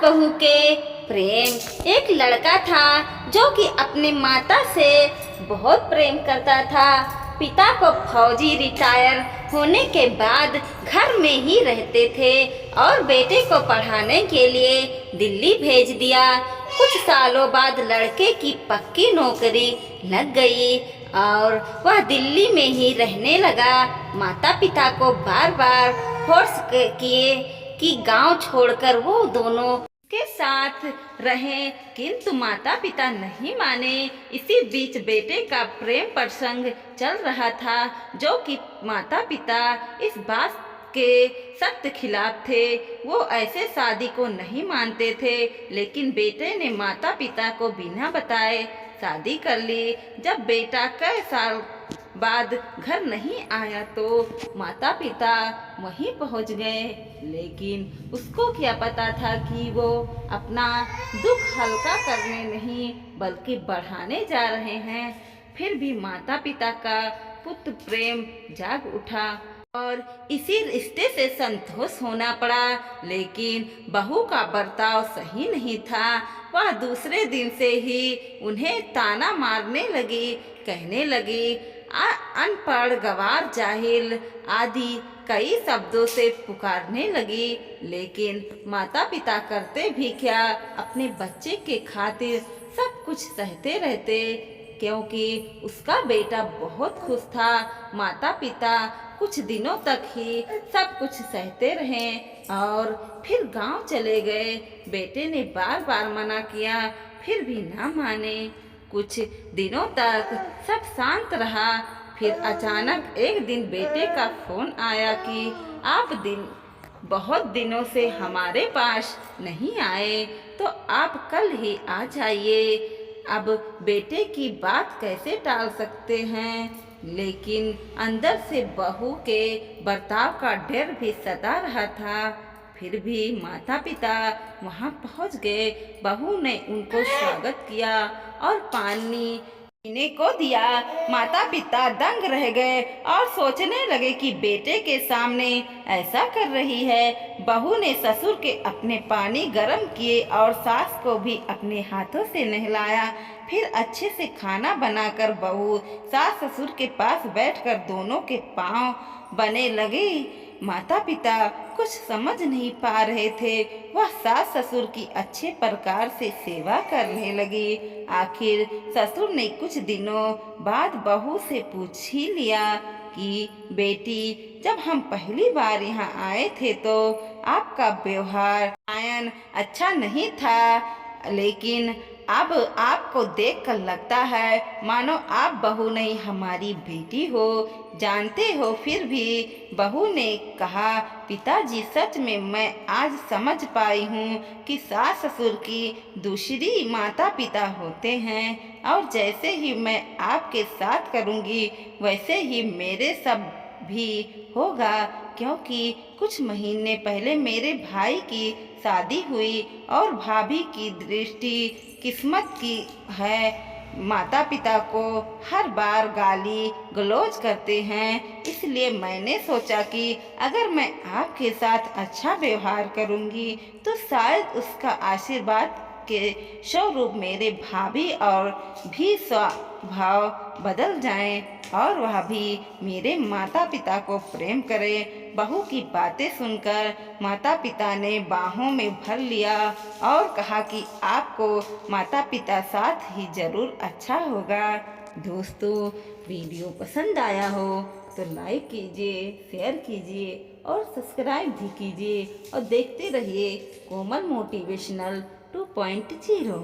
बहू के प्रेम। एक लड़का था जो कि अपने माता से बहुत प्रेम करता था। पिता को फौजी रिटायर होने के बाद घर में ही रहते थे और बेटे को पढ़ाने के लिए दिल्ली भेज दिया। कुछ सालों बाद लड़के की पक्की नौकरी लग गई और वह दिल्ली में ही रहने लगा। माता पिता को बार बार फोर्स किए कि गांव छोड़कर वो दोनों के साथ रहें, किंतु माता पिता नहीं माने। इसी बीच बेटे का प्रेम प्रसंग चल रहा था, जो कि माता पिता इस बात के सख्त खिलाफ थे। वो ऐसे शादी को नहीं मानते थे, लेकिन बेटे ने माता पिता को बिना बताए शादी कर ली। जब बेटा कई साल बाद घर नहीं आया तो माता पिता वहीं पहुंच गए, लेकिन उसको क्या पता था कि वो अपना दुख हल्का करने नहीं बल्कि बढ़ाने जा रहे हैं। फिर भी माता पिता का पुत्र प्रेम जाग उठा और इसी रिश्ते से संतोष होना पड़ा। लेकिन बहू का बर्ताव सही नहीं था। वह दूसरे दिन से ही उन्हें ताना मारने लगी, कहने लगी अनपढ़, गंवार, जाहिल आदि कई शब्दों से पुकारने लगी। लेकिन माता पिता करते भी क्या, अपने बच्चे के खातिर सब कुछ सहते रहते, क्योंकि उसका बेटा बहुत खुश था। माता पिता कुछ दिनों तक ही सब कुछ सहते रहे और फिर गांव चले गए। बेटे ने बार बार मना किया, फिर भी ना माने। कुछ दिनों तक सब शांत रहा। फिर अचानक एक दिन बेटे का फोन आया कि आप बहुत दिनों से हमारे पास नहीं आए, तो आप कल ही आ जाइए। अब बेटे की बात कैसे टाल सकते हैं, लेकिन अंदर से बहू के बर्ताव का डर भी सता रहा था। फिर भी माता पिता वहां पहुंच गए। बहू ने उनको स्वागत किया और पानी पीने को दिया। माता पिता दंग रह गए और सोचने लगे कि बेटे के सामने ऐसा कर रही है। बहू ने ससुर के अपने पानी गर्म किए और सास को भी अपने हाथों से नहलाया। फिर अच्छे से खाना बनाकर बहू सास ससुर के पास बैठकर दोनों के पांव बने लगे। माता पिता कुछ समझ नहीं पा रहे थे। वह सास ससुर की अच्छे प्रकार से सेवा करने लगी। आखिर ससुर ने कुछ दिनों बाद बहू से पूछ ही लिया कि बेटी, जब हम पहली बार यहाँ आए थे तो आपका व्यवहार आयन अच्छा नहीं था, लेकिन अब आपको देखकर लगता है मानो आप बहू नहीं हमारी बेटी हो। जानते हो, फिर भी बहू ने कहा, पिताजी, सच में मैं आज समझ पाई हूँ कि सास ससुर की दूसरी माता पिता होते हैं और जैसे ही मैं आपके साथ करूँगी वैसे ही मेरे सब भी होगा, क्योंकि कुछ महीने पहले मेरे भाई की शादी हुई और भाभी की दृष्टि किस्मत की है। माता पिता को हर बार गाली गलौज करते हैं, इसलिए मैंने सोचा कि अगर मैं आपके साथ अच्छा व्यवहार करूंगी तो शायद उसका आशीर्वाद के स्वरूप मेरे भाभी और भी स्वभाव बदल जाएं और वह भी मेरे माता पिता को प्रेम करे। बहू की बातें सुनकर माता पिता ने बाहों में भर लिया और कहा कि आपको माता पिता साथ ही जरूर अच्छा होगा। दोस्तों, वीडियो पसंद आया हो तो लाइक कीजिए, शेयर कीजिए और सब्सक्राइब भी कीजिए और देखते रहिए कोमल मोटिवेशनल 2.0।